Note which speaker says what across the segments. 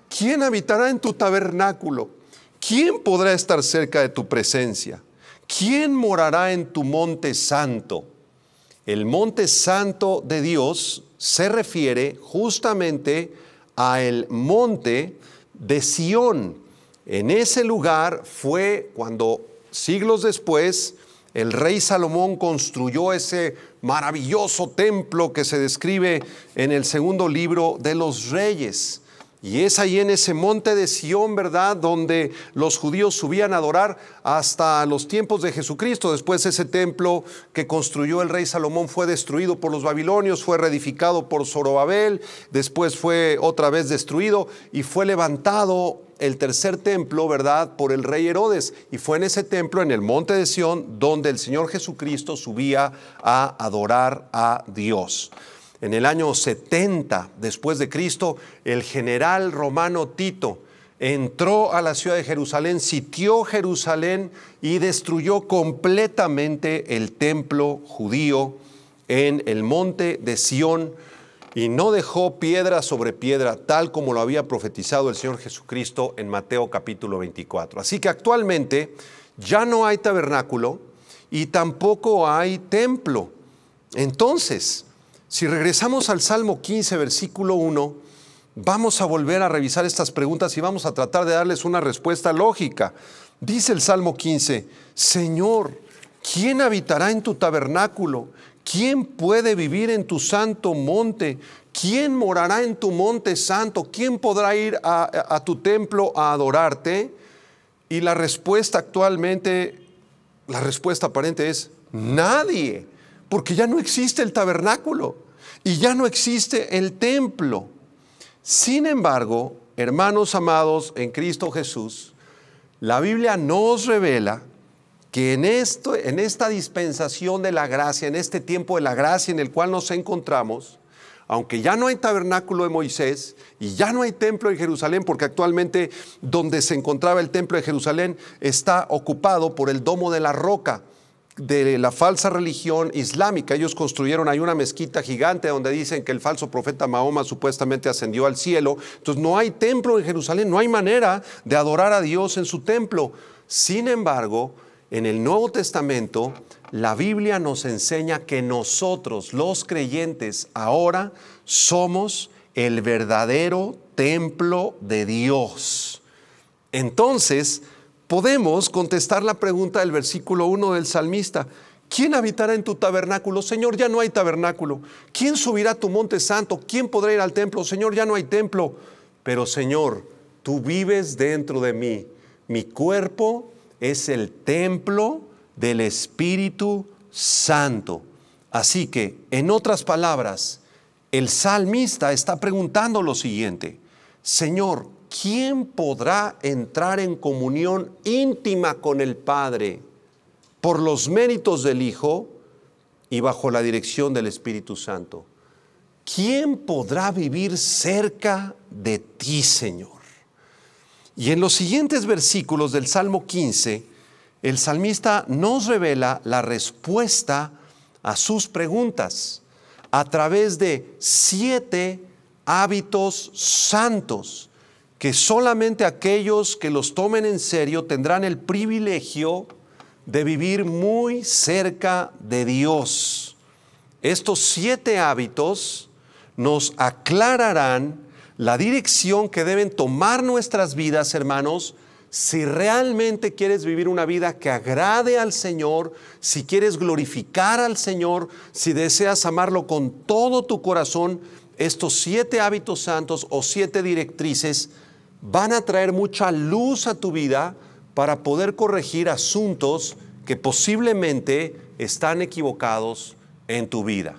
Speaker 1: ¿quién habitará en tu tabernáculo? ¿Quién podrá estar cerca de tu presencia? ¿Quién morará en tu monte santo? El monte santo de Dios se refiere justamente a el monte de Sión. En ese lugar fue cuando siglos después el rey Salomón construyó ese maravilloso templo que se describe en el segundo libro de los Reyes. Y es ahí en ese monte de Sión, ¿verdad?, donde los judíos subían a adorar hasta los tiempos de Jesucristo. Después ese templo que construyó el rey Salomón fue destruido por los babilonios, fue reedificado por Zorobabel, después fue otra vez destruido y fue levantado el tercer templo, ¿verdad?, por el rey Herodes. Y fue en ese templo, en el monte de Sión, donde el Señor Jesucristo subía a adorar a Dios. En el año 70 después de Cristo, el general romano Tito entró a la ciudad de Jerusalén, sitió Jerusalén y destruyó completamente el templo judío en el monte de Sión y no dejó piedra sobre piedra, tal como lo había profetizado el Señor Jesucristo en Mateo capítulo 24. Así que actualmente ya no hay tabernáculo y tampoco hay templo. Entonces, si regresamos al Salmo 15, versículo 1, vamos a volver a revisar estas preguntas y vamos a tratar de darles una respuesta lógica. Dice el Salmo 15, Señor, ¿quién habitará en tu tabernáculo? ¿Quién puede vivir en tu santo monte? ¿Quién morará en tu monte santo? ¿Quién podrá ir a tu templo a adorarte? Y la respuesta aparente es nadie. Porque ya no existe el tabernáculo y ya no existe el templo. Sin embargo, hermanos amados en Cristo Jesús, la Biblia nos revela que en esta dispensación de la gracia, en este tiempo de la gracia en el cual nos encontramos, aunque ya no hay tabernáculo de Moisés y ya no hay templo en Jerusalén, porque actualmente donde se encontraba el templo de Jerusalén está ocupado por el Domo de la Roca, de la falsa religión islámica. Ellos construyeron ahí una mezquita gigante donde dicen que el falso profeta Mahoma supuestamente ascendió al cielo. Entonces no hay templo en Jerusalén, no hay manera de adorar a Dios en su templo. Sin embargo, en el Nuevo Testamento, la Biblia nos enseña que nosotros, los creyentes, ahora somos el verdadero templo de Dios. Entonces, podemos contestar la pregunta del versículo 1 del salmista. ¿Quién habitará en tu tabernáculo? Señor, ya no hay tabernáculo. ¿Quién subirá a tu monte santo? ¿Quién podrá ir al templo? Señor, ya no hay templo. Pero Señor, tú vives dentro de mí. Mi cuerpo es el templo del Espíritu Santo. Así que, en otras palabras, el salmista está preguntando lo siguiente. Señor, ¿quién podrá entrar en comunión íntima con el Padre por los méritos del Hijo y bajo la dirección del Espíritu Santo? ¿Quién podrá vivir cerca de ti, Señor? Y en los siguientes versículos del Salmo 15, el salmista nos revela la respuesta a sus preguntas a través de 7 hábitos santos que solamente aquellos que los tomen en serio tendrán el privilegio de vivir muy cerca de Dios. Estos 7 hábitos nos aclararán la dirección que deben tomar nuestras vidas, hermanos, si realmente quieres vivir una vida que agrade al Señor, si quieres glorificar al Señor, si deseas amarlo con todo tu corazón. Estos 7 hábitos santos o 7 directrices van a traer mucha luz a tu vida para poder corregir asuntos que posiblemente están equivocados en tu vida.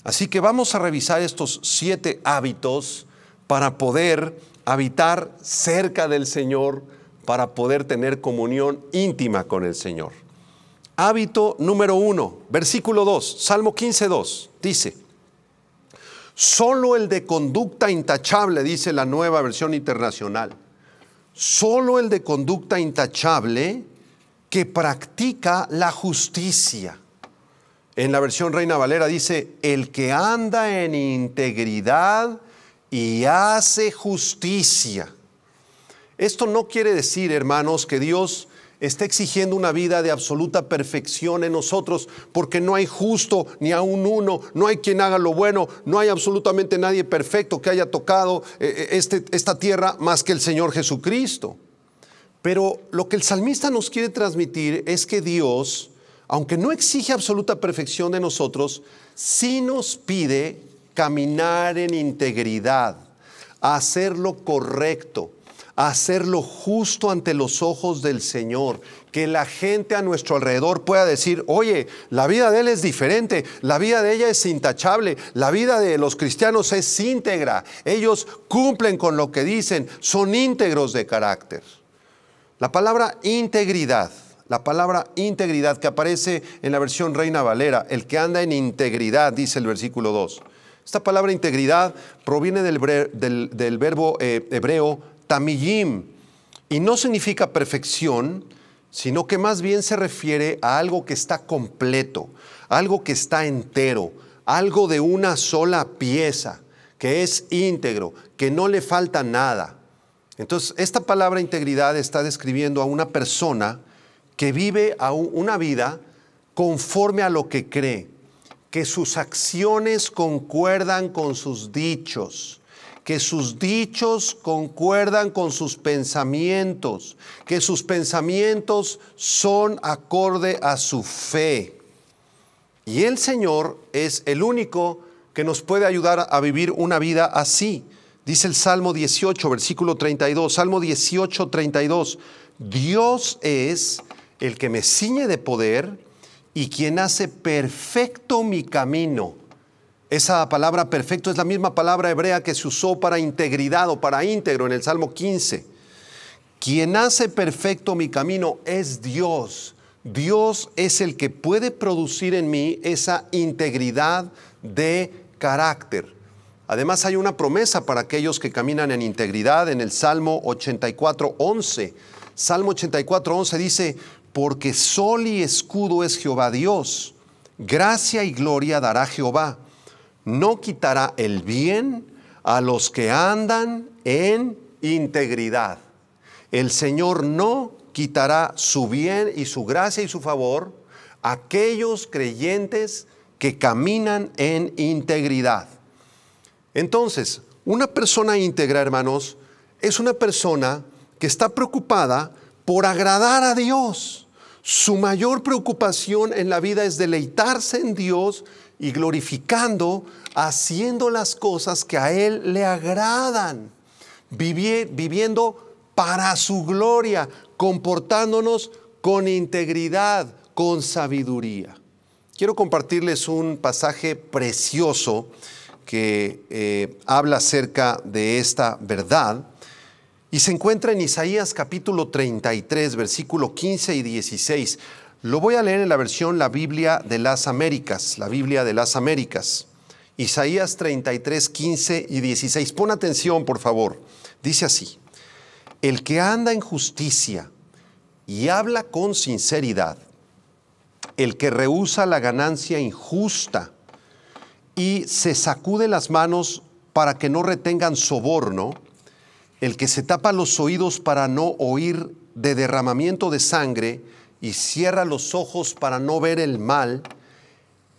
Speaker 1: Así que vamos a revisar estos 7 hábitos para poder habitar cerca del Señor, para poder tener comunión íntima con el Señor. Hábito número 1, versículo 2, Salmo 15:2, dice: solo el de conducta intachable, dice la Nueva Versión Internacional, solo el de conducta intachable que practica la justicia. En la versión Reina Valera dice: el que anda en integridad y hace justicia. Esto no quiere decir, hermanos, que Dios está exigiendo una vida de absoluta perfección en nosotros, porque no hay justo ni aun uno, no hay quien haga lo bueno, no hay absolutamente nadie perfecto que haya tocado esta tierra más que el Señor Jesucristo. Pero lo que el salmista nos quiere transmitir es que Dios, aunque no exige absoluta perfección de nosotros, sí nos pide caminar en integridad, hacer lo correcto, hacer lo justo ante los ojos del Señor, que la gente a nuestro alrededor pueda decir: oye, la vida de él es diferente, la vida de ella es intachable, la vida de los cristianos es íntegra, ellos cumplen con lo que dicen, son íntegros de carácter. La palabra integridad que aparece en la versión Reina Valera, el que anda en integridad, dice el versículo 2. Esta palabra integridad proviene del verbo hebreo tamiyim, y no significa perfección, sino que más bien se refiere a algo que está completo, algo que está entero, algo de una sola pieza, que es íntegro, que no le falta nada. Entonces, esta palabra integridad está describiendo a una persona que vive una vida conforme a lo que cree, que sus acciones concuerdan con sus dichos, que sus dichos concuerdan con sus pensamientos, que sus pensamientos son acorde a su fe. Y el Señor es el único que nos puede ayudar a vivir una vida así. Dice el Salmo 18, versículo 32, Salmo 18, 32, Dios es el que me ciñe de poder y quien hace perfecto mi camino. Esa palabra perfecto es la misma palabra hebrea que se usó para integridad o para íntegro en el Salmo 15. Quien hace perfecto mi camino es Dios. Dios es el que puede producir en mí esa integridad de carácter. Además, hay una promesa para aquellos que caminan en integridad en el Salmo 84:11. Salmo 84:11 dice: porque sol y escudo es Jehová Dios, gracia y gloria dará Jehová. No quitará el bien a los que andan en integridad. El Señor no quitará su bien y su gracia y su favor a aquellos creyentes que caminan en integridad. Entonces, una persona íntegra, hermanos, es una persona que está preocupada por agradar a Dios. Su mayor preocupación en la vida es deleitarse en Dios y glorificando, haciendo las cosas que a Él le agradan, viviendo para su gloria, comportándonos con integridad, con sabiduría. Quiero compartirles un pasaje precioso que habla acerca de esta verdad y se encuentra en Isaías capítulo 33, versículo 15 y 16. Lo voy a leer en la versión La Biblia de las Américas, la Biblia de las Américas. Isaías 33, 15 y 16. Pon atención, por favor. Dice así: el que anda en justicia y habla con sinceridad, el que rehúsa la ganancia injusta y se sacude las manos para que no retengan soborno, el que se tapa los oídos para no oír de derramamiento de sangre y cierra los ojos para no ver el mal,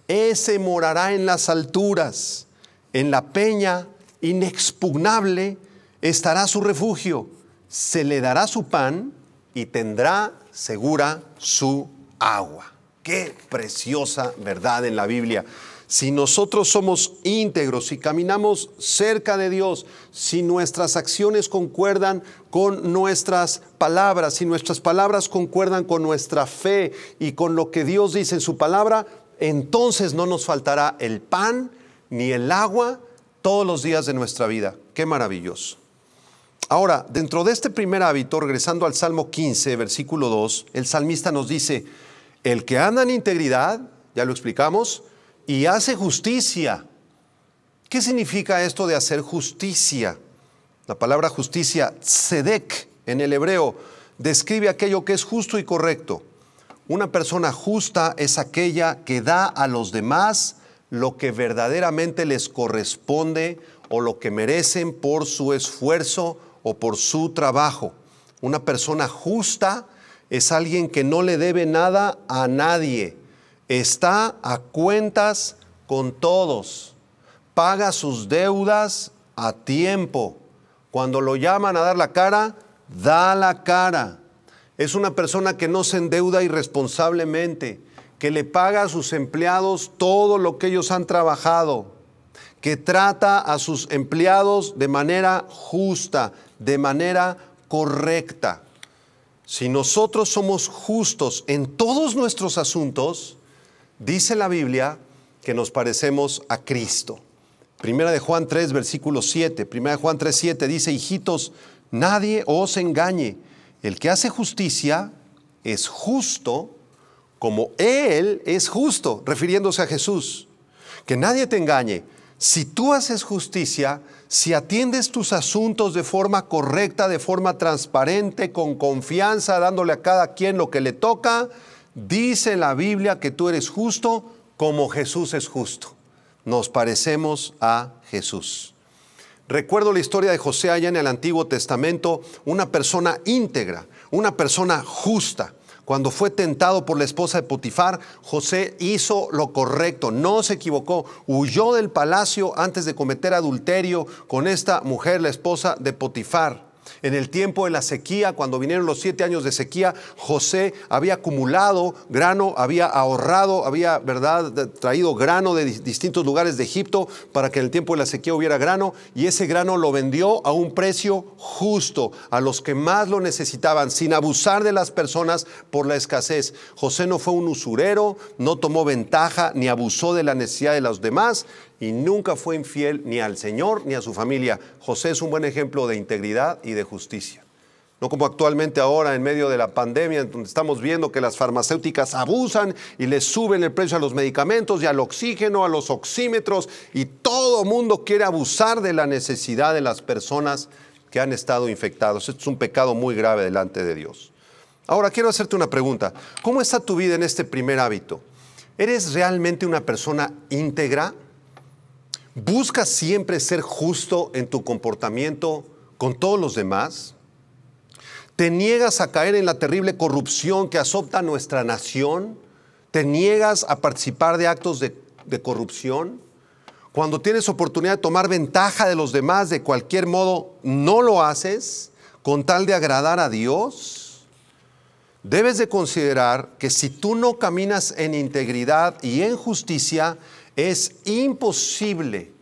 Speaker 1: ese morará en las alturas, en la peña inexpugnable estará su refugio, se le dará su pan y tendrá segura su agua. Qué preciosa verdad en la Biblia. Si nosotros somos íntegros y caminamos cerca de Dios, si nuestras acciones concuerdan con nuestras palabras, si nuestras palabras concuerdan con nuestra fe y con lo que Dios dice en su palabra, entonces no nos faltará el pan ni el agua todos los días de nuestra vida. Qué maravilloso. Ahora, dentro de este primer hábito, regresando al Salmo 15, versículo 2, el salmista nos dice: el que anda en integridad, ya lo explicamos, y hace justicia. ¿Qué significa esto de hacer justicia? La palabra justicia, tzedek, en el hebreo, describe aquello que es justo y correcto. Una persona justa es aquella que da a los demás lo que verdaderamente les corresponde o lo que merecen por su esfuerzo o por su trabajo. Una persona justa es alguien que no le debe nada a nadie. Está a cuentas con todos. Paga sus deudas a tiempo. Cuando lo llaman a dar la cara, da la cara. Es una persona que no se endeuda irresponsablemente, que le paga a sus empleados todo lo que ellos han trabajado, que trata a sus empleados de manera justa, de manera correcta. Si nosotros somos justos en todos nuestros asuntos, dice la Biblia que nos parecemos a Cristo. Primera de Juan 3, versículo 7. Primera de Juan 3, 7 dice: hijitos, nadie os engañe. El que hace justicia es justo como Él es justo, refiriéndose a Jesús. Que nadie te engañe. Si tú haces justicia, si atiendes tus asuntos de forma correcta, de forma transparente, con confianza, dándole a cada quien lo que le toca, dice la Biblia que tú eres justo como Jesús es justo. Nos parecemos a Jesús. Recuerdo la historia de José allá en el Antiguo Testamento, una persona íntegra, una persona justa. Cuando fue tentado por la esposa de Potifar, José hizo lo correcto, no se equivocó, huyó del palacio antes de cometer adulterio con esta mujer, la esposa de Potifar. En el tiempo de la sequía, cuando vinieron los 7 años de sequía, José había acumulado grano, había ahorrado, había, traído grano de distintos lugares de Egipto para que en el tiempo de la sequía hubiera grano, y ese grano lo vendió a un precio justo a los que más lo necesitaban, sin abusar de las personas por la escasez. José no fue un usurero, no tomó ventaja ni abusó de la necesidad de los demás, y nunca fue infiel ni al Señor ni a su familia. José es un buen ejemplo de integridad y de justicia. No como actualmente ahora en medio de la pandemia, donde estamos viendo que las farmacéuticas abusan y les suben el precio a los medicamentos y al oxígeno, a los oxímetros, y todo mundo quiere abusar de la necesidad de las personas que han estado infectados. Esto es un pecado muy grave delante de Dios. Ahora quiero hacerte una pregunta. ¿Cómo está tu vida en este primer hábito? ¿Eres realmente una persona íntegra? ¿Buscas siempre ser justo en tu comportamiento con todos los demás? ¿Te niegas a caer en la terrible corrupción que azota nuestra nación? ¿Te niegas a participar de actos de corrupción? Cuando tienes oportunidad de tomar ventaja de los demás de cualquier modo, ¿no lo haces con tal de agradar a Dios? Debes de considerar que si tú no caminas en integridad y en justicia, es imposible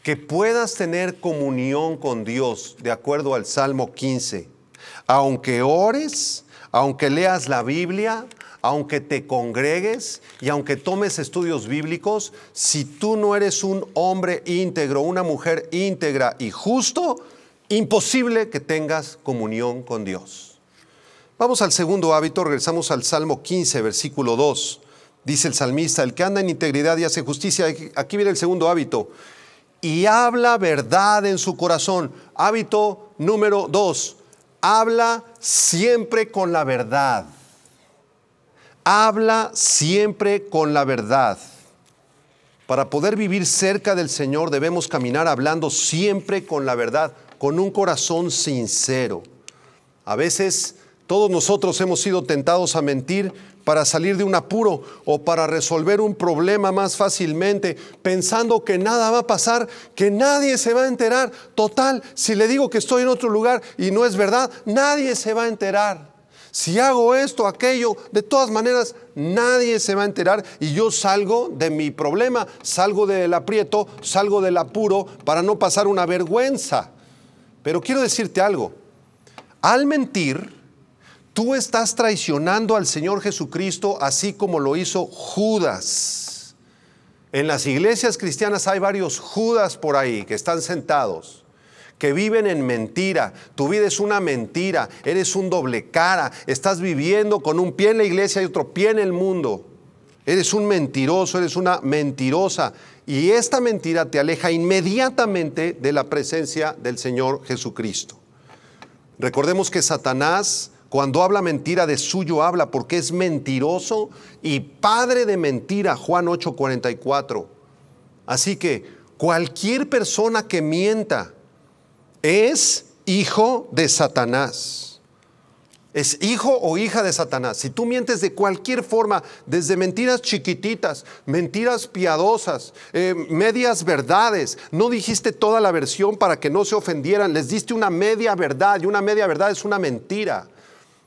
Speaker 1: que puedas tener comunión con Dios, de acuerdo al Salmo 15. Aunque ores, aunque leas la Biblia, aunque te congregues y aunque tomes estudios bíblicos, si tú no eres un hombre íntegro, una mujer íntegra y justo, imposible que tengas comunión con Dios. Vamos al segundo hábito, regresamos al Salmo 15, versículo 2. Dice el salmista: el que anda en integridad y hace justicia. Aquí viene el segundo hábito. Y habla verdad en su corazón. Hábito número 2. Habla siempre con la verdad. Habla siempre con la verdad. Para poder vivir cerca del Señor debemos caminar hablando siempre con la verdad, con un corazón sincero. A veces todos nosotros hemos sido tentados a mentir para salir de un apuro o para resolver un problema más fácilmente, pensando que nada va a pasar, que nadie se va a enterar. Total, si le digo que estoy en otro lugar y no es verdad, nadie se va a enterar. Si hago esto, aquello, de todas maneras, nadie se va a enterar y yo salgo de mi problema, salgo del aprieto, salgo del apuro para no pasar una vergüenza. Pero quiero decirte algo. Al mentir, tú estás traicionando al Señor Jesucristo, así como lo hizo Judas. En las iglesias cristianas hay varios Judas por ahí que están sentados, que viven en mentira. Tu vida es una mentira, eres un doble cara, estás viviendo con un pie en la iglesia y otro pie en el mundo. Eres un mentiroso, eres una mentirosa, y esta mentira te aleja inmediatamente de la presencia del Señor Jesucristo. Recordemos que Satanás, cuando habla mentira, de suyo habla, porque es mentiroso y padre de mentira, Juan 8:44. Así que cualquier persona que mienta es hijo de Satanás. Es hijo o hija de Satanás. Si tú mientes de cualquier forma, desde mentiras chiquititas, mentiras piadosas, medias verdades, no dijiste toda la versión para que no se ofendieran, les diste una media verdad, y una media verdad es una mentira.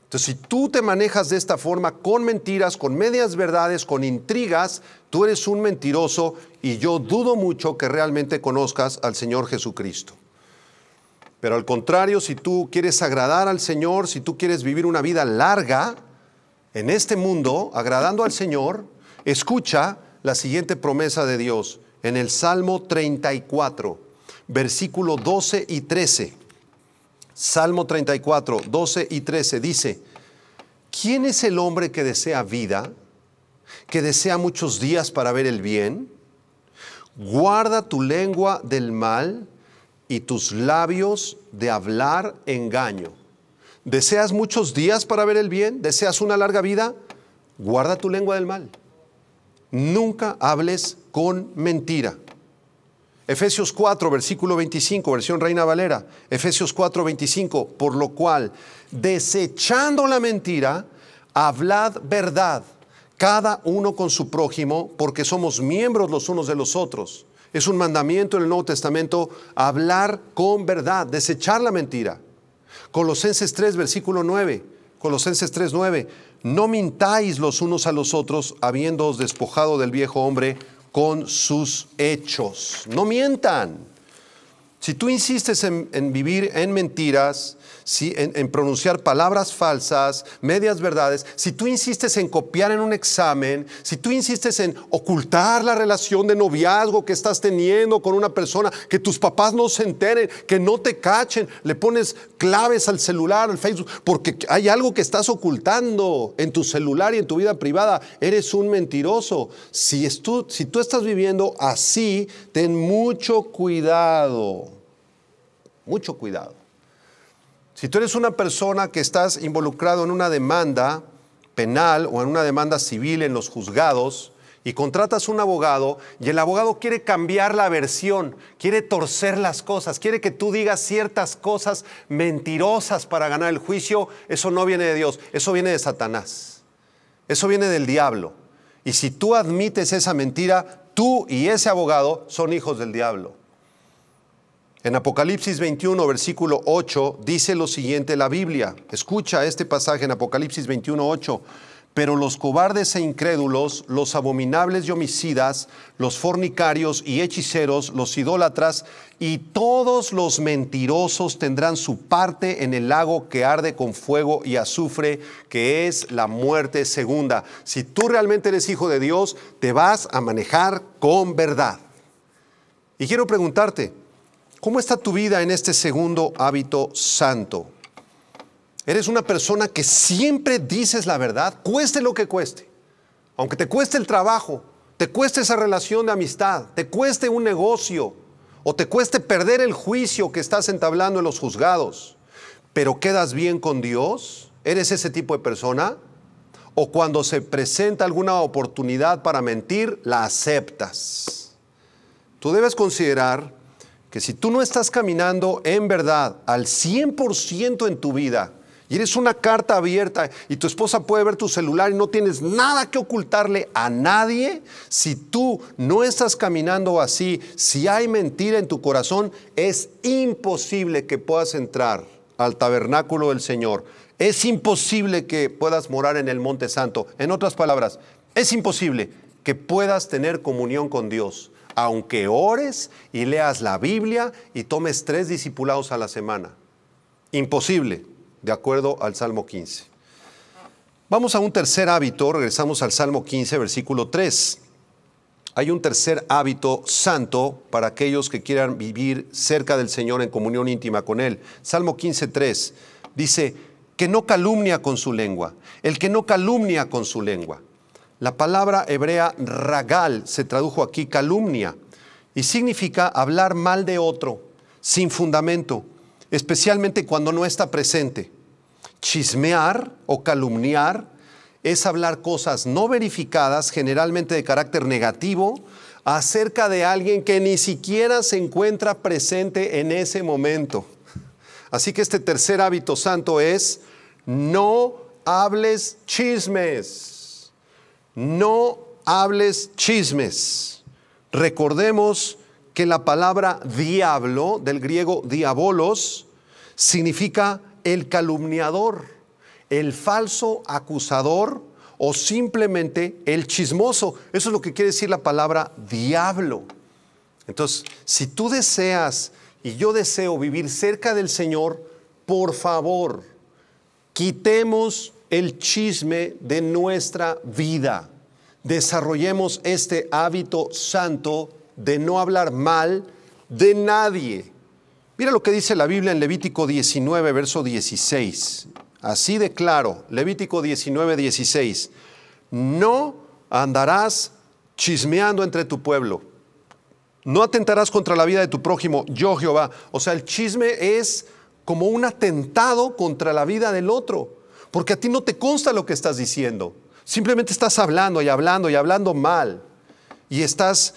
Speaker 1: Entonces, si tú te manejas de esta forma, con mentiras, con medias verdades, con intrigas, tú eres un mentiroso, y yo dudo mucho que realmente conozcas al Señor Jesucristo. Pero al contrario, si tú quieres agradar al Señor, si tú quieres vivir una vida larga en este mundo, agradando al Señor, escucha la siguiente promesa de Dios en el Salmo 34, versículo 12 y 13. Salmo 34, 12 y 13 dice: ¿quién es el hombre que desea vida, que desea muchos días para ver el bien? Guarda tu lengua del mal y tus labios de hablar engaño. ¿Deseas muchos días para ver el bien? ¿Deseas una larga vida? Guarda tu lengua del mal. Nunca hables con mentira. Efesios 4, versículo 25, versión Reina Valera. Efesios 4, 25, por lo cual, desechando la mentira, hablad verdad, cada uno con su prójimo, porque somos miembros los unos de los otros. Es un mandamiento en el Nuevo Testamento hablar con verdad, desechar la mentira. Colosenses 3, versículo 9. Colosenses 3, 9. No mintáis los unos a los otros, habiéndoos despojado del viejo hombre con sus hechos. No mientan. Si tú insistes en vivir en mentiras, en pronunciar palabras falsas, medias verdades, si tú insistes en copiar en un examen, si tú insistes en ocultar la relación de noviazgo que estás teniendo con una persona, que tus papás no se enteren, que no te cachen, le pones claves al celular, al Facebook, porque hay algo que estás ocultando en tu celular y en tu vida privada, eres un mentiroso. Si tú estás viviendo así, ten mucho cuidado. Mucho cuidado. Si tú eres una persona que estás involucrado en una demanda penal o en una demanda civil en los juzgados y contratas un abogado y el abogado quiere cambiar la versión, quiere torcer las cosas, quiere que tú digas ciertas cosas mentirosas para ganar el juicio, eso no viene de Dios, eso viene de Satanás, eso viene del diablo. Y si tú admites esa mentira, tú y ese abogado son hijos del diablo. En Apocalipsis 21, versículo 8, dice lo siguiente la Biblia. Escucha este pasaje en Apocalipsis 21, 8. Pero los cobardes e incrédulos, los abominables y homicidas, los fornicarios y hechiceros, los idólatras y todos los mentirosos tendrán su parte en el lago que arde con fuego y azufre, que es la muerte segunda. Si tú realmente eres hijo de Dios, te vas a manejar con verdad. Y quiero preguntarte, ¿cómo está tu vida en este segundo hábito santo? ¿Eres una persona que siempre dices la verdad, cueste lo que cueste? Aunque te cueste el trabajo, te cueste esa relación de amistad, te cueste un negocio o te cueste perder el juicio que estás entablando en los juzgados, pero quedas bien con Dios. ¿Eres ese tipo de persona? ¿O cuando se presenta alguna oportunidad para mentir, la aceptas? Tú debes considerar que si tú no estás caminando en verdad al 100% en tu vida y eres una carta abierta y tu esposa puede ver tu celular y no tienes nada que ocultarle a nadie, si tú no estás caminando así, si hay mentira en tu corazón, es imposible que puedas entrar al tabernáculo del Señor. Es imposible que puedas morar en el Monte Santo. En otras palabras, es imposible que puedas tener comunión con Dios, aunque ores y leas la Biblia y tomes 3 discipulados a la semana. Imposible, de acuerdo al Salmo 15. Vamos a un tercer hábito, regresamos al Salmo 15, versículo 3. Hay un tercer hábito santo para aquellos que quieran vivir cerca del Señor en comunión íntima con Él. Salmo 15, 3 dice, que no calumnia con su lengua, el que no calumnia con su lengua. La palabra hebrea ragal se tradujo aquí calumnia y significa hablar mal de otro sin fundamento, especialmente cuando no está presente. Chismear o calumniar es hablar cosas no verificadas, generalmente de carácter negativo, acerca de alguien que ni siquiera se encuentra presente en ese momento. Así que este tercer hábito santo es: no hables chismes. No hables chismes. Recordemos que la palabra diablo, del griego diabolos, significa el calumniador, el falso acusador o simplemente el chismoso. Eso es lo que quiere decir la palabra diablo. Entonces, si tú deseas y yo deseo vivir cerca del Señor, por favor, quitemos el chisme de nuestra vida. Desarrollemos este hábito santo de no hablar mal de nadie. Mira lo que dice la Biblia en Levítico 19, verso 16. Así de claro, Levítico 19, 16. No andarás chismeando entre tu pueblo. No atentarás contra la vida de tu prójimo, yo Jehová. O sea, el chisme es como un atentado contra la vida del otro, porque a ti no te consta lo que estás diciendo. Simplemente estás hablando y hablando y hablando mal y estás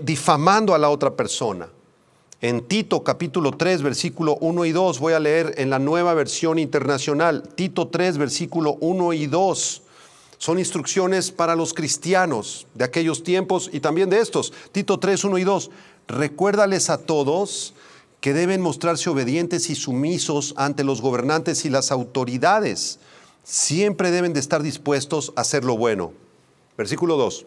Speaker 1: difamando a la otra persona. En Tito capítulo 3, versículo 1 y 2, voy a leer en la Nueva Versión Internacional. Tito 3, versículo 1 y 2. Son instrucciones para los cristianos de aquellos tiempos y también de estos. Tito 3, 1 y 2. Recuérdales a todos que deben mostrarse obedientes y sumisos ante los gobernantes y las autoridades. Siempre deben de estar dispuestos a hacer lo bueno. Versículo 2.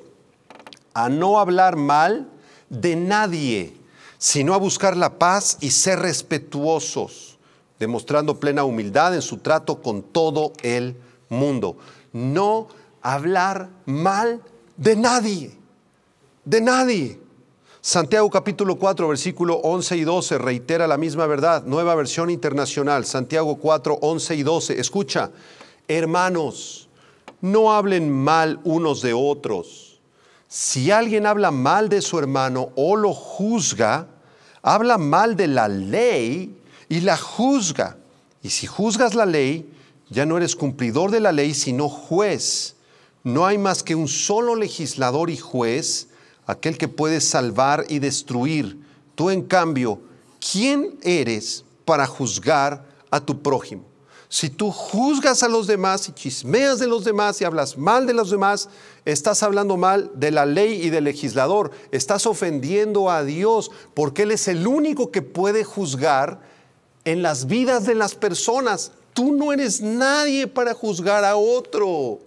Speaker 1: A no hablar mal de nadie, sino a buscar la paz y ser respetuosos, demostrando plena humildad en su trato con todo el mundo. No hablar mal de nadie, de nadie. Santiago capítulo 4, versículo 11 y 12 reitera la misma verdad. Nueva Versión Internacional, Santiago 4, 11 y 12. Escucha, hermanos, no hablen mal unos de otros. Si alguien habla mal de su hermano o lo juzga, habla mal de la ley y la juzga. Y si juzgas la ley, ya no eres cumplidor de la ley, sino juez. No hay más que un solo legislador y juez, aquel que puede salvar y destruir. Tú, en cambio, ¿quién eres para juzgar a tu prójimo? Si tú juzgas a los demás y chismeas de los demás y hablas mal de los demás, estás hablando mal de la ley y del legislador. Estás ofendiendo a Dios porque Él es el único que puede juzgar en las vidas de las personas. Tú no eres nadie para juzgar a otro.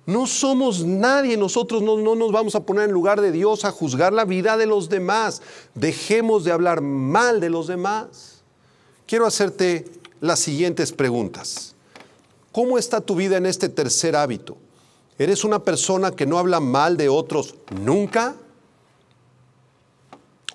Speaker 1: No somos nadie. Nosotros no nos vamos a poner en lugar de Dios a juzgar la vida de los demás. Dejemos de hablar mal de los demás. Quiero hacerte las siguientes preguntas. ¿Cómo está tu vida en este tercer hábito? ¿Eres una persona que no habla mal de otros nunca?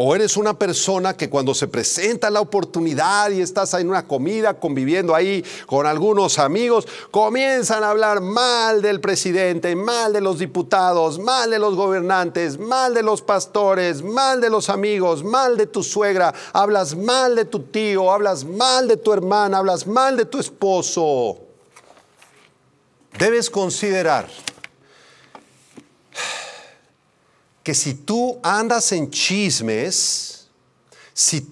Speaker 1: ¿O eres una persona que cuando se presenta la oportunidad y estás en una comida conviviendo ahí con algunos amigos, comienzan a hablar mal del presidente, mal de los diputados, mal de los gobernantes, mal de los pastores, mal de los amigos, mal de tu suegra, hablas mal de tu tío, hablas mal de tu hermana, hablas mal de tu esposo? Debes considerar que si tú andas en chismes, si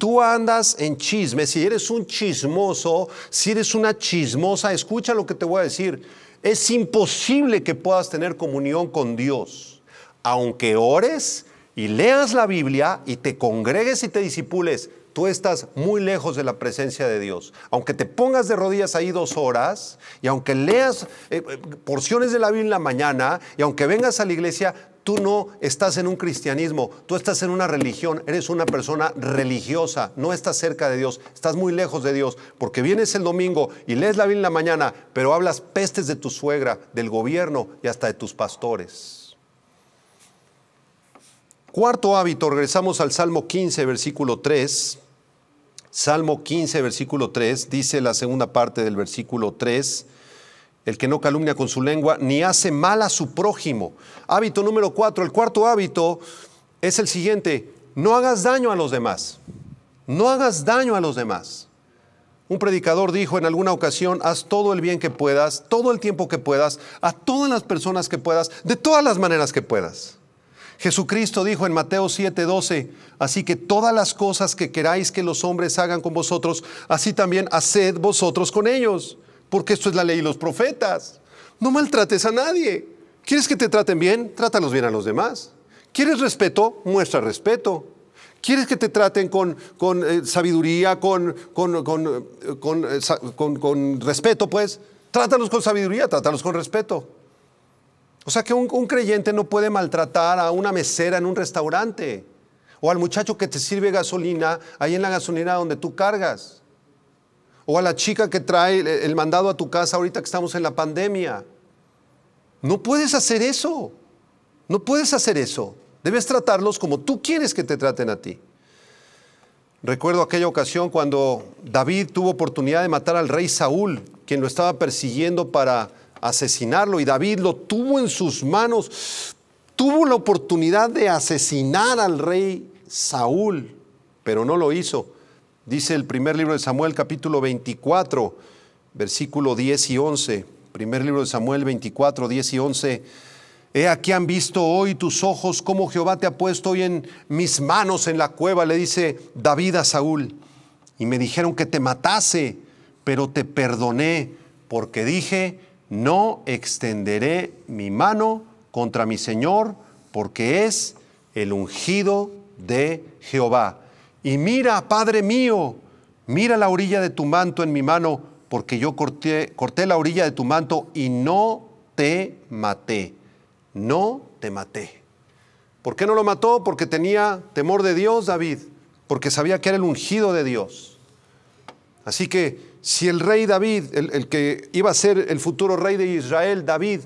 Speaker 1: eres un chismoso, si eres una chismosa, escucha lo que te voy a decir. Es imposible que puedas tener comunión con Dios. Aunque ores y leas la Biblia y te congregues y te discipules, tú estás muy lejos de la presencia de Dios. Aunque te pongas de rodillas ahí 2 horas y aunque leas porciones de la Biblia en la mañana y aunque vengas a la iglesia, tú no estás en un cristianismo, tú estás en una religión, eres una persona religiosa, no estás cerca de Dios, estás muy lejos de Dios, porque vienes el domingo y lees la Biblia en la mañana, pero hablas pestes de tu suegra, del gobierno y hasta de tus pastores. Cuarto hábito, regresamos al Salmo 15, versículo 3. Salmo 15, versículo 3, dice la segunda parte del versículo 3. El que no calumnia con su lengua, ni hace mal a su prójimo. Hábito número 4. El cuarto hábito es el siguiente: no hagas daño a los demás. No hagas daño a los demás. Un predicador dijo en alguna ocasión: haz todo el bien que puedas, todo el tiempo que puedas, a todas las personas que puedas, de todas las maneras que puedas. Jesucristo dijo en Mateo 7:12, así que todas las cosas que queráis que los hombres hagan con vosotros, así también haced vosotros con ellos, porque esto es la ley y los profetas. No maltrates a nadie. ¿Quieres que te traten bien? Trátalos bien a los demás. ¿Quieres respeto? Muestra respeto. ¿Quieres que te traten con sabiduría, con respeto? Pues trátalos con sabiduría, trátalos con respeto. O sea que un creyente no puede maltratar a una mesera en un restaurante o al muchacho que te sirve gasolina ahí en la gasolinera donde tú cargas, o a la chica que trae el mandado a tu casa ahorita que estamos en la pandemia. No puedes hacer eso. No puedes hacer eso. Debes tratarlos como tú quieres que te traten a ti. Recuerdo aquella ocasión cuando David tuvo oportunidad de matar al rey Saúl, quien lo estaba persiguiendo para asesinarlo, y David lo tuvo en sus manos. Tuvo la oportunidad de asesinar al rey Saúl, pero no lo hizo. Dice el primer libro de Samuel, capítulo 24, versículo 10 y 11. Primer libro de Samuel 24, 10 y 11. He aquí han visto hoy tus ojos cómo Jehová te ha puesto hoy en mis manos en la cueva, le dice David a Saúl. Y me dijeron que te matase, pero te perdoné, porque dije, no extenderé mi mano contra mi Señor, porque es el ungido de Jehová. Y mira, Padre mío, mira la orilla de tu manto en mi mano, porque yo corté la orilla de tu manto y no te maté. No te maté. ¿Por qué no lo mató? Porque tenía temor de Dios, David, porque sabía que era el ungido de Dios. Así que si el rey David, el que iba a ser el futuro rey de Israel, David,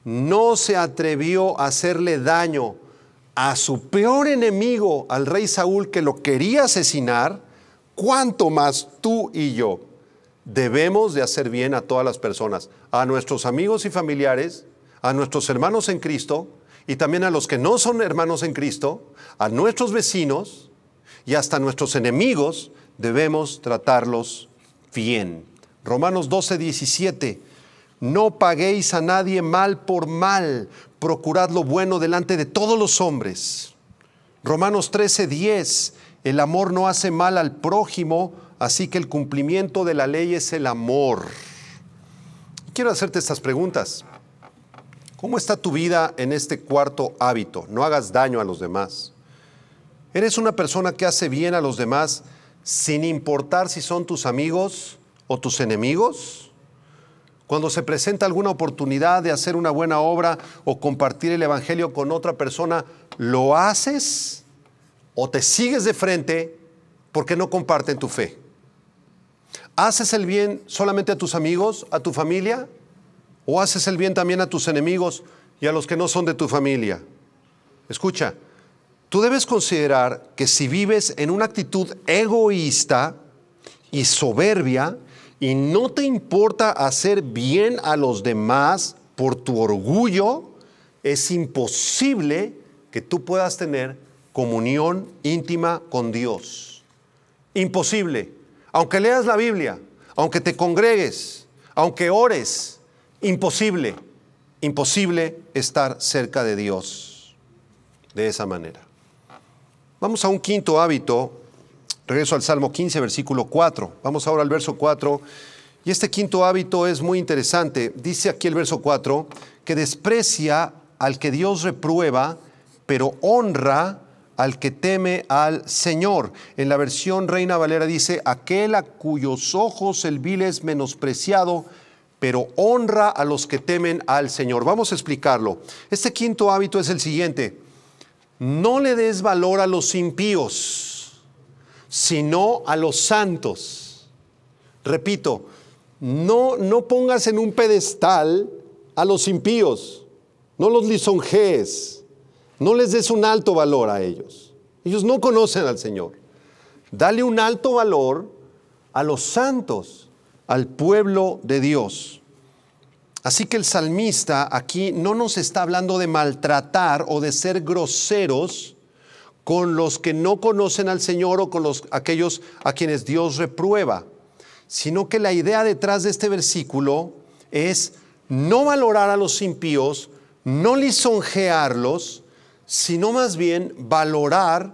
Speaker 1: no se atrevió a hacerle daño a su peor enemigo, al rey Saúl, que lo quería asesinar, ¿cuánto más tú y yo debemos de hacer bien a todas las personas? A nuestros amigos y familiares, a nuestros hermanos en Cristo, y también a los que no son hermanos en Cristo, a nuestros vecinos y hasta a nuestros enemigos, debemos tratarlos bien. Romanos 12, 17. No paguéis a nadie mal por mal, procurad lo bueno delante de todos los hombres. Romanos 13, 10. El amor no hace mal al prójimo, así que el cumplimiento de la ley es el amor. Quiero hacerte estas preguntas. ¿Cómo está tu vida en este cuarto hábito? No hagas daño a los demás. ¿Eres una persona que hace bien a los demás sin importar si son tus amigos o tus enemigos? Cuando se presenta alguna oportunidad de hacer una buena obra o compartir el evangelio con otra persona, ¿lo haces o te sigues de frente porque no comparten tu fe? ¿Haces el bien solamente a tus amigos, a tu familia? ¿O haces el bien también a tus enemigos y a los que no son de tu familia? Escucha, tú debes considerar que si vives en una actitud egoísta y soberbia y no te importa hacer bien a los demás por tu orgullo, es imposible que tú puedas tener comunión íntima con Dios. Imposible. Aunque leas la Biblia, aunque te congregues, aunque ores, imposible estar cerca de Dios de esa manera. Vamos a un quinto hábito. Regreso al Salmo 15, versículo 4. Vamos ahora al verso 4. Y este quinto hábito es muy interesante. Dice aquí el verso 4, que desprecia al que Dios reprueba, pero honra al que teme al Señor. En la versión Reina Valera dice, aquel a cuyos ojos el vil es menospreciado, pero honra a los que temen al Señor. Vamos a explicarlo. Este quinto hábito es el siguiente. No le des valor a los impíos, sino a los santos. Repito, no pongas en un pedestal a los impíos. No los lisonjees. No les des un alto valor a ellos. Ellos no conocen al Señor. Dale un alto valor a los santos, al pueblo de Dios. Así que el salmista aquí no nos está hablando de maltratar o de ser groseros con los que no conocen al Señor o con aquellos a quienes Dios reprueba, sino que la idea detrás de este versículo es no valorar a los impíos, no lisonjearlos, sino más bien valorar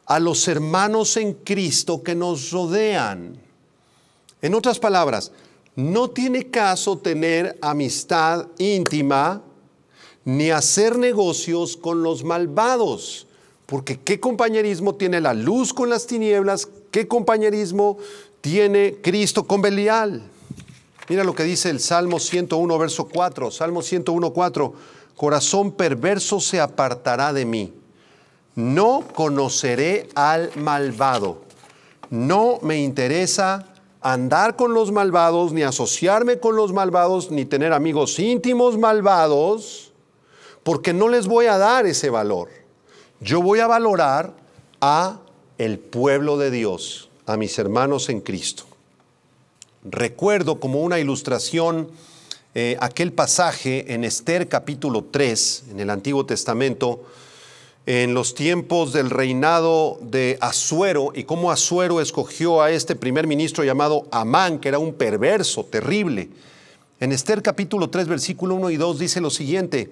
Speaker 1: a los hermanos en Cristo que nos rodean. En otras palabras, no tiene caso tener amistad íntima ni hacer negocios con los malvados, porque ¿qué compañerismo tiene la luz con las tinieblas? ¿Qué compañerismo tiene Cristo con Belial? Mira lo que dice el Salmo 101, verso 4. Salmo 101, 4. Corazón perverso se apartará de mí. No conoceré al malvado. No me interesa andar con los malvados, ni asociarme con los malvados, ni tener amigos íntimos malvados, porque no les voy a dar ese valor. Yo voy a valorar a el pueblo de Dios, a mis hermanos en Cristo. Recuerdo como una ilustración aquel pasaje en Esther capítulo 3, en el Antiguo Testamento, en los tiempos del reinado de Asuero, y cómo Asuero escogió a este primer ministro llamado Amán, que era un perverso, terrible. En Esther capítulo 3, versículo 1 y 2 dice lo siguiente: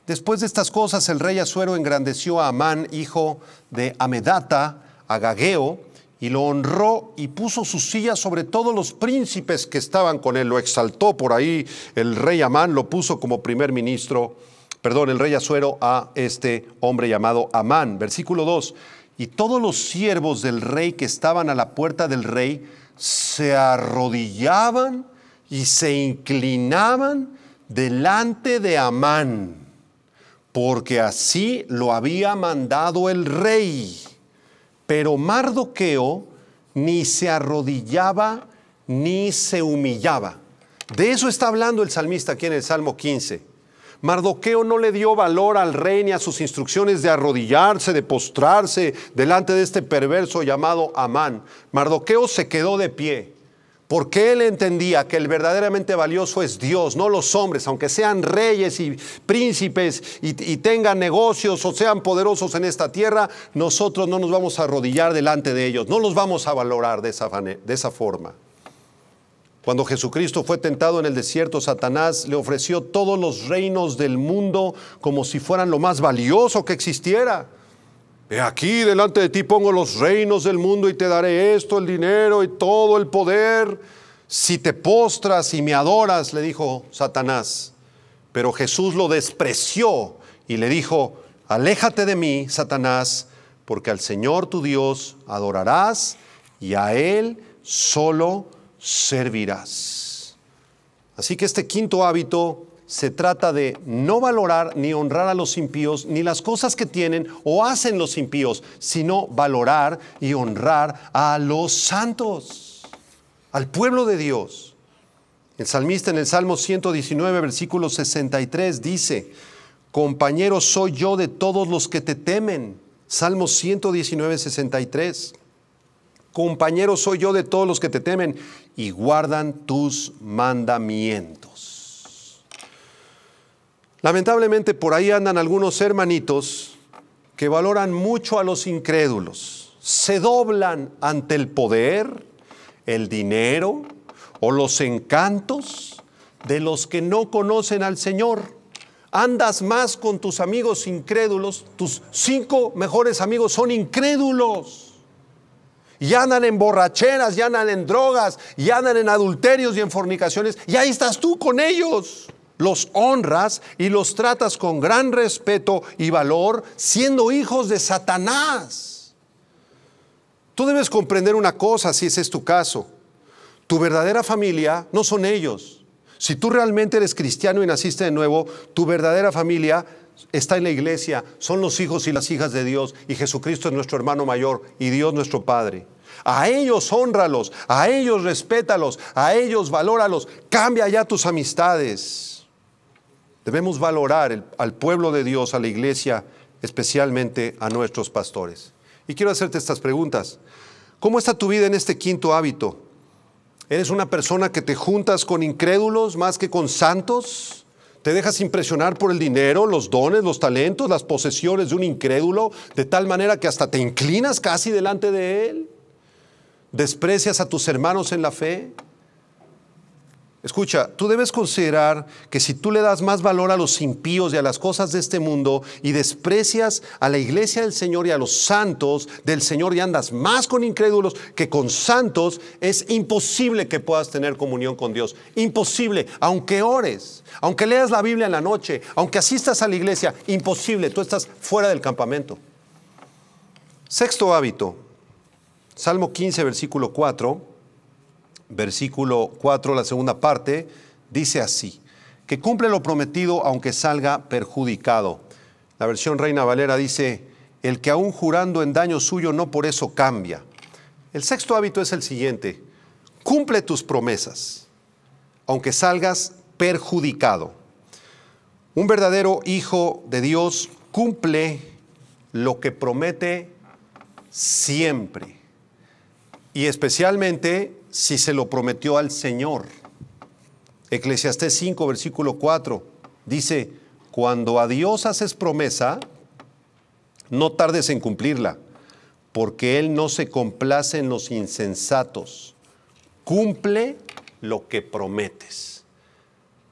Speaker 1: después de estas cosas el rey Asuero engrandeció a Amán, hijo de Amedata, agageo, y lo honró y puso su silla sobre todos los príncipes que estaban con él. Lo exaltó por ahí el rey Amán, lo puso como primer ministro, el rey Asuero a este hombre llamado Amán. Versículo 2, y todos los siervos del rey que estaban a la puerta del rey se arrodillaban y se inclinaban delante de Amán, porque así lo había mandado el rey. Pero Mardoqueo ni se arrodillaba ni se humillaba. De eso está hablando el salmista aquí en el Salmo 15. Mardoqueo no le dio valor al rey ni a sus instrucciones de arrodillarse, de postrarse delante de este perverso llamado Amán. Mardoqueo se quedó de pie, porque él entendía que el verdaderamente valioso es Dios, no los hombres, aunque sean reyes y príncipes y tengan negocios o sean poderosos en esta tierra. Nosotros no nos vamos a arrodillar delante de ellos, no los vamos a valorar de esa forma. Cuando Jesucristo fue tentado en el desierto, Satanás le ofreció todos los reinos del mundo como si fueran lo más valioso que existiera. He aquí delante de ti pongo los reinos del mundo y te daré esto, el dinero y todo el poder, si te postras y me adoras, le dijo Satanás. Pero Jesús lo despreció y le dijo: aléjate de mí, Satanás, porque al Señor tu Dios adorarás y a Él solo servirás. Así que este quinto hábito se trata de no valorar ni honrar a los impíos, ni las cosas que tienen o hacen los impíos, sino valorar y honrar a los santos, al pueblo de Dios. El salmista en el Salmo 119, versículo 63 dice: compañero soy yo de todos los que te temen. Salmo 119, 63. Compañero soy yo de todos los que te temen y guardan tus mandamientos. Lamentablemente por ahí andan algunos hermanitos que valoran mucho a los incrédulos. Se doblan ante el poder, el dinero o los encantos de los que no conocen al Señor. Andas más con tus amigos incrédulos, tus 5 mejores amigos son incrédulos. Y andan en borracheras, y andan en drogas, y andan en adulterios y en fornicaciones, y ahí estás tú con ellos. Los honras y los tratas con gran respeto y valor, siendo hijos de Satanás. Tú debes comprender una cosa, si ese es tu caso: tu verdadera familia no son ellos. Si tú realmente eres cristiano y naciste de nuevo, tu verdadera familia está en la iglesia, son los hijos y las hijas de Dios, y Jesucristo es nuestro hermano mayor y Dios nuestro Padre. A ellos hónralos, a ellos respétalos, a ellos valóralos. Cambia ya tus amistades. Debemos valorar al pueblo de Dios, a la iglesia, especialmente a nuestros pastores. Y quiero hacerte estas preguntas. ¿Cómo está tu vida en este quinto hábito? ¿Eres una persona que te juntas con incrédulos más que con santos? ¿Te dejas impresionar por el dinero, los dones, los talentos, las posesiones de un incrédulo, de tal manera que hasta te inclinas casi delante de él? ¿Desprecias a tus hermanos en la fe? Escucha, tú debes considerar que si tú le das más valor a los impíos y a las cosas de este mundo y desprecias a la iglesia del Señor y a los santos del Señor y andas más con incrédulos que con santos, es imposible que puedas tener comunión con Dios. Imposible, aunque ores, aunque leas la Biblia en la noche, aunque asistas a la iglesia, imposible, tú estás fuera del campamento. Sexto hábito, Salmo 15, versículo 4. Versículo 4, la segunda parte, dice así: que cumple lo prometido aunque salga perjudicado. La versión Reina Valera dice: el que aún jurando en daño suyo no por eso cambia. El sexto hábito es el siguiente: cumple tus promesas aunque salgas perjudicado. Un verdadero hijo de Dios cumple lo que promete siempre, y especialmente si se lo prometió al Señor. Eclesiastés 5, versículo 4, dice: cuando a Dios haces promesa, no tardes en cumplirla, porque Él no se complace en los insensatos. Cumple lo que prometes.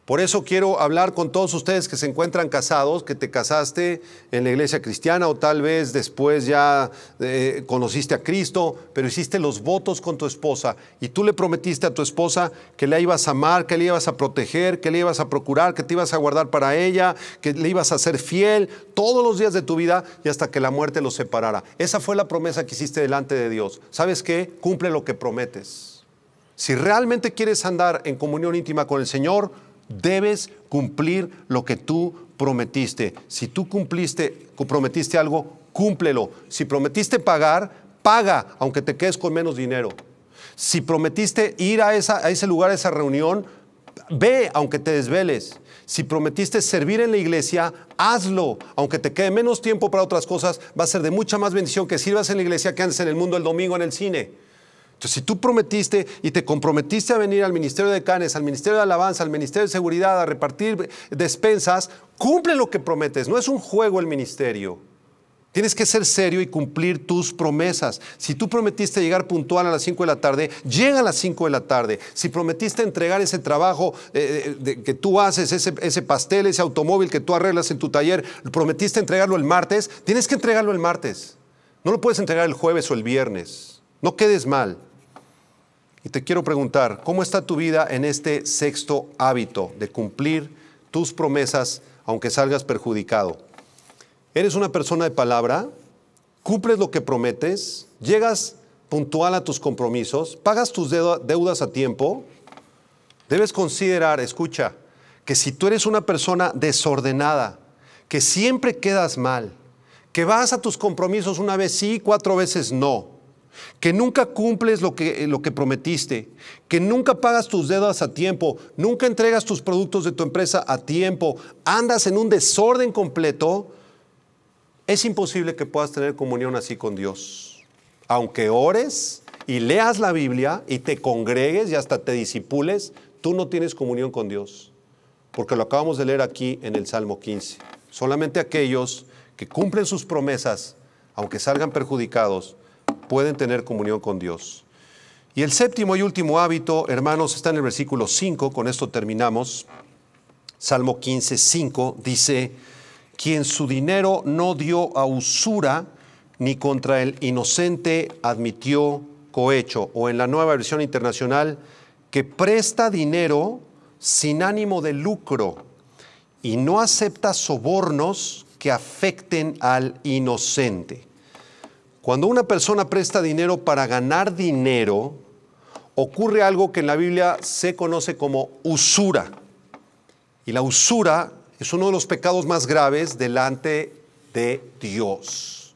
Speaker 1: Por eso quiero hablar con todos ustedes que se encuentran casados, que te casaste en la iglesia cristiana o tal vez después ya conociste a Cristo, pero hiciste los votos con tu esposa y tú le prometiste a tu esposa que la ibas a amar, que le ibas a proteger, que le ibas a procurar, que te ibas a guardar para ella, que le ibas a ser fiel todos los días de tu vida y hasta que la muerte los separara. Esa fue la promesa que hiciste delante de Dios. ¿Sabes qué? Cumple lo que prometes. Si realmente quieres andar en comunión íntima con el Señor, debes cumplir lo que tú prometiste. Si tú prometiste algo, cúmplelo. Si prometiste pagar, paga, aunque te quedes con menos dinero. Si prometiste ir a ese lugar, a esa reunión, ve, aunque te desveles. Si prometiste servir en la iglesia, hazlo. Aunque te quede menos tiempo para otras cosas, va a ser de mucha más bendición que sirvas en la iglesia que andes en el mundo el domingo en el cine. Entonces, si tú prometiste y te comprometiste a venir al ministerio de canes, al ministerio de alabanza, al ministerio de seguridad, a repartir despensas, cumple lo que prometes. No es un juego el ministerio. Tienes que ser serio y cumplir tus promesas. Si tú prometiste llegar puntual a las 5 de la tarde, llega a las 5 de la tarde. Si prometiste entregar ese trabajo que tú haces, ese pastel, ese automóvil que tú arreglas en tu taller, prometiste entregarlo el martes, tienes que entregarlo el martes. No lo puedes entregar el jueves o el viernes. No quedes mal. Y te quiero preguntar, ¿cómo está tu vida en este sexto hábito de cumplir tus promesas aunque salgas perjudicado? ¿Eres una persona de palabra? ¿Cumples lo que prometes? ¿Llegas puntual a tus compromisos? ¿Pagas tus deudas a tiempo? Debes considerar, escucha, que si tú eres una persona desordenada, que siempre quedas mal, que vas a tus compromisos una vez sí, 4 veces no, que nunca cumples lo que prometiste, que nunca pagas tus deudas a tiempo, nunca entregas tus productos de tu empresa a tiempo, andas en un desorden completo, es imposible que puedas tener comunión así con Dios. Aunque ores y leas la Biblia y te congregues y hasta te disipules, tú no tienes comunión con Dios, porque lo acabamos de leer aquí en el Salmo 15. Solamente aquellos que cumplen sus promesas, aunque salgan perjudicados, pueden tener comunión con Dios. Y el séptimo y último hábito, hermanos, está en el versículo 5, con esto terminamos. Salmo 15, 5, dice: quien su dinero no dio a usura, ni contra el inocente admitió cohecho. O en la Nueva Versión Internacional, que presta dinero sin ánimo de lucro y no acepta sobornos que afecten al inocente. Cuando una persona presta dinero para ganar dinero, ocurre algo que en la Biblia se conoce como usura. Y la usura es uno de los pecados más graves delante de Dios.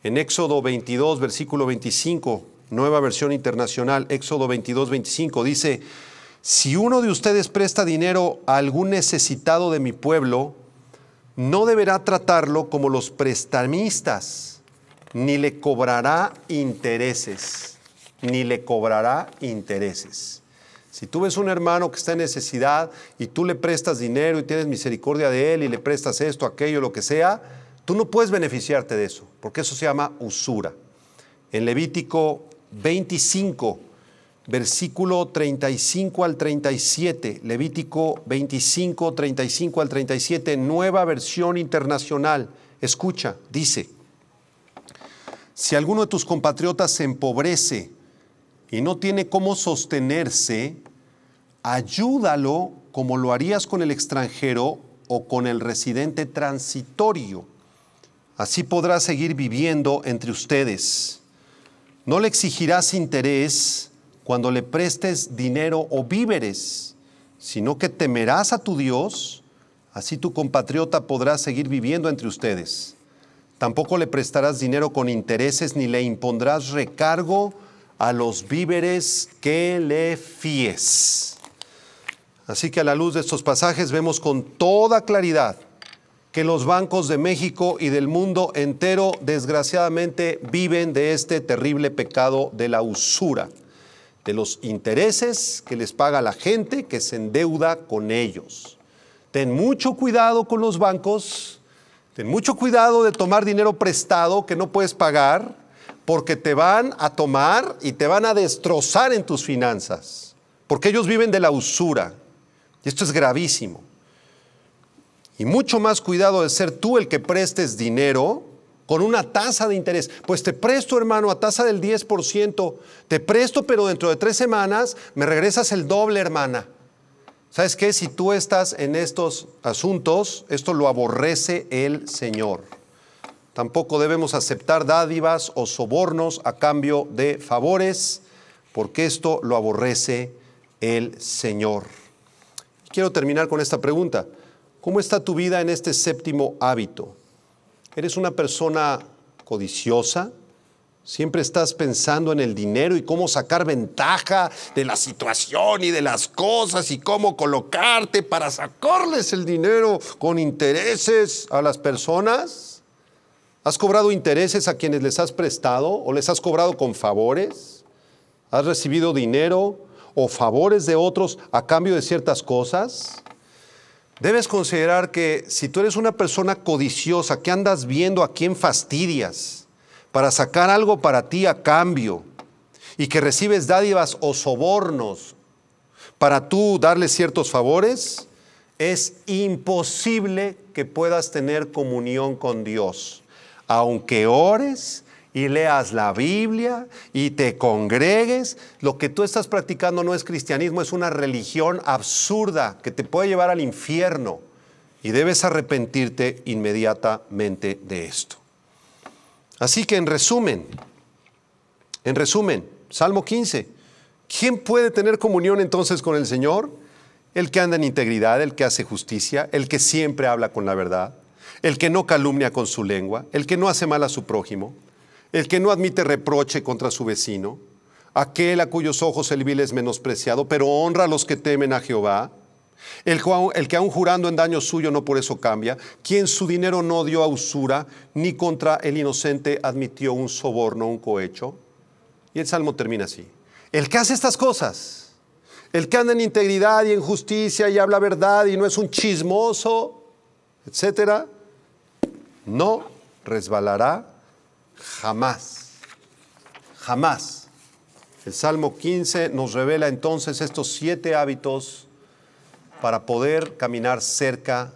Speaker 1: En Éxodo 22, versículo 25, Nueva Versión Internacional, Éxodo 22, 25, dice: si uno de ustedes presta dinero a algún necesitado de mi pueblo, no deberá tratarlo como los prestamistas, ni le cobrará intereses, ni le cobrará intereses. Si tú ves un hermano que está en necesidad y tú le prestas dinero y tienes misericordia de él y le prestas esto, aquello, lo que sea, tú no puedes beneficiarte de eso, porque eso se llama usura. En Levítico 25, versículo 35 al 37, Levítico 25, 35 al 37, Nueva Versión Internacional. Escucha, dice: si alguno de tus compatriotas se empobrece y no tiene cómo sostenerse, ayúdalo como lo harías con el extranjero o con el residente transitorio. Así podrá seguir viviendo entre ustedes. No le exigirás interés cuando le prestes dinero o víveres, sino que temerás a tu Dios, así tu compatriota podrá seguir viviendo entre ustedes. Tampoco le prestarás dinero con intereses ni le impondrás recargo a los víveres que le fíes. Así que a la luz de estos pasajes vemos con toda claridad que los bancos de México y del mundo entero desgraciadamente viven de este terrible pecado de la usura, de los intereses que les paga la gente que se endeuda con ellos. Ten mucho cuidado con los bancos, ten mucho cuidado de tomar dinero prestado que no puedes pagar, porque te van a tomar y te van a destrozar en tus finanzas, porque ellos viven de la usura. Y esto es gravísimo. Y mucho más cuidado de ser tú el que prestes dinero con una tasa de interés. Pues te presto, hermano, a tasa del 10%. Te presto, pero dentro de 3 semanas me regresas el doble, hermana. ¿Sabes qué? Si tú estás en estos asuntos, esto lo aborrece el Señor. Tampoco debemos aceptar dádivas o sobornos a cambio de favores, porque esto lo aborrece el Señor. Quiero terminar con esta pregunta. ¿Cómo está tu vida en este 7º hábito? ¿Eres una persona codiciosa? ¿Siempre estás pensando en el dinero y cómo sacar ventaja de la situación y de las cosas y cómo colocarte para sacarles el dinero con intereses a las personas? ¿Has cobrado intereses a quienes les has prestado o les has cobrado con favores? ¿Has recibido dinero o favores de otros a cambio de ciertas cosas? Debes considerar que si tú eres una persona codiciosa, que andas viendo a quién fastidias para sacar algo para ti a cambio y que recibes dádivas o sobornos para tú darle ciertos favores, es imposible que puedas tener comunión con Dios. Aunque ores y leas la Biblia y te congregues, lo que tú estás practicando no es cristianismo, es una religión absurda que te puede llevar al infierno y debes arrepentirte inmediatamente de esto. Así que en resumen, Salmo 15, ¿quién puede tener comunión entonces con el Señor? El que anda en integridad, el que hace justicia, el que siempre habla con la verdad, el que no calumnia con su lengua, el que no hace mal a su prójimo, el que no admite reproche contra su vecino, aquel a cuyos ojos el vil es menospreciado, pero honra a los que temen a Jehová, el que aun jurando en daño suyo no por eso cambia, quien su dinero no dio a usura, ni contra el inocente admitió un soborno, un cohecho. Y el Salmo termina así: el que hace estas cosas, el que anda en integridad y en justicia y habla verdad y no es un chismoso, etcétera, no resbalará jamás, jamás. El Salmo 15 nos revela entonces estos 7 hábitos para poder caminar cerca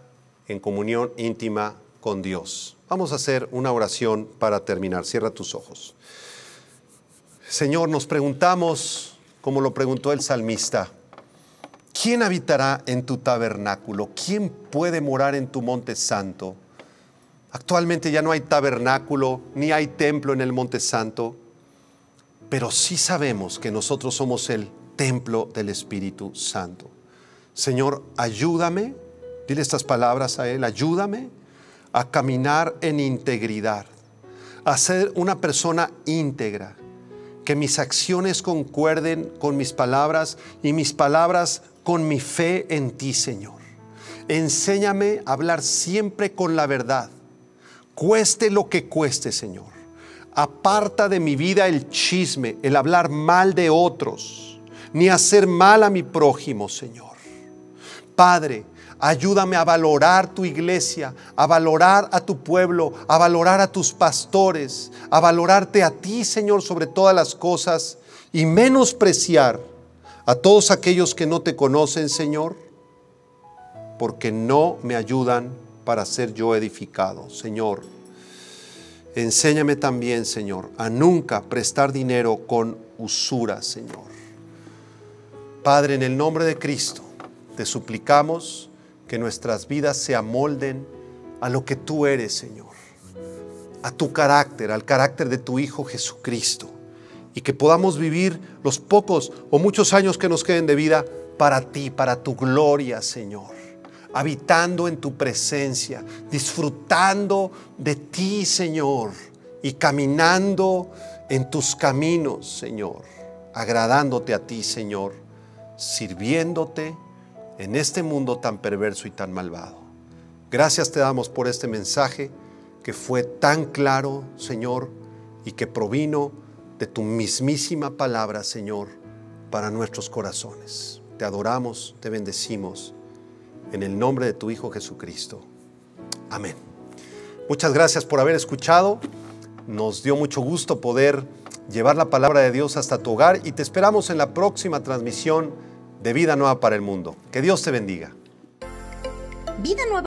Speaker 1: en comunión íntima con Dios. Vamos a hacer una oración para terminar. Cierra tus ojos. Señor, nos preguntamos, como lo preguntó el salmista, ¿quién habitará en tu tabernáculo? ¿Quién puede morar en tu monte santo? Actualmente ya no hay tabernáculo, ni hay templo en el Monte Santo, pero sí sabemos que nosotros somos el templo del Espíritu Santo. Señor, ayúdame, dile estas palabras a Él, ayúdame a caminar en integridad, a ser una persona íntegra, que mis acciones concuerden con mis palabras y mis palabras con mi fe en ti, Señor. Enséñame a hablar siempre con la verdad, cueste lo que cueste, Señor. Aparta de mi vida el chisme, el hablar mal de otros, ni hacer mal a mi prójimo, Señor. Padre, ayúdame a valorar tu iglesia, a valorar a tu pueblo, a valorar a tus pastores, a valorarte a ti, Señor, sobre todas las cosas, y menospreciar a todos aquellos que no te conocen, Señor, porque no me ayudan para ser yo edificado. Señor, enséñame también, Señor, a nunca prestar dinero con usura, Señor. Padre, en el nombre de Cristo, te suplicamos que nuestras vidas se amolden a lo que tú eres, Señor, a tu carácter, al carácter de tu Hijo Jesucristo, y que podamos vivir los pocos o muchos años que nos queden de vida para ti, para tu gloria, Señor, habitando en tu presencia, disfrutando de ti, Señor, y caminando en tus caminos, Señor, agradándote a ti, Señor, sirviéndote en este mundo tan perverso y tan malvado. Gracias te damos por este mensaje que fue tan claro, Señor, y que provino de tu mismísima palabra, Señor, para nuestros corazones. Te adoramos, te bendecimos, en el nombre de tu Hijo Jesucristo. Amén. Muchas gracias por haber escuchado. Nos dio mucho gusto poder llevar la palabra de Dios hasta tu hogar y te esperamos en la próxima transmisión de Vida Nueva para el Mundo. Que Dios te bendiga.
Speaker 2: Vida Nueva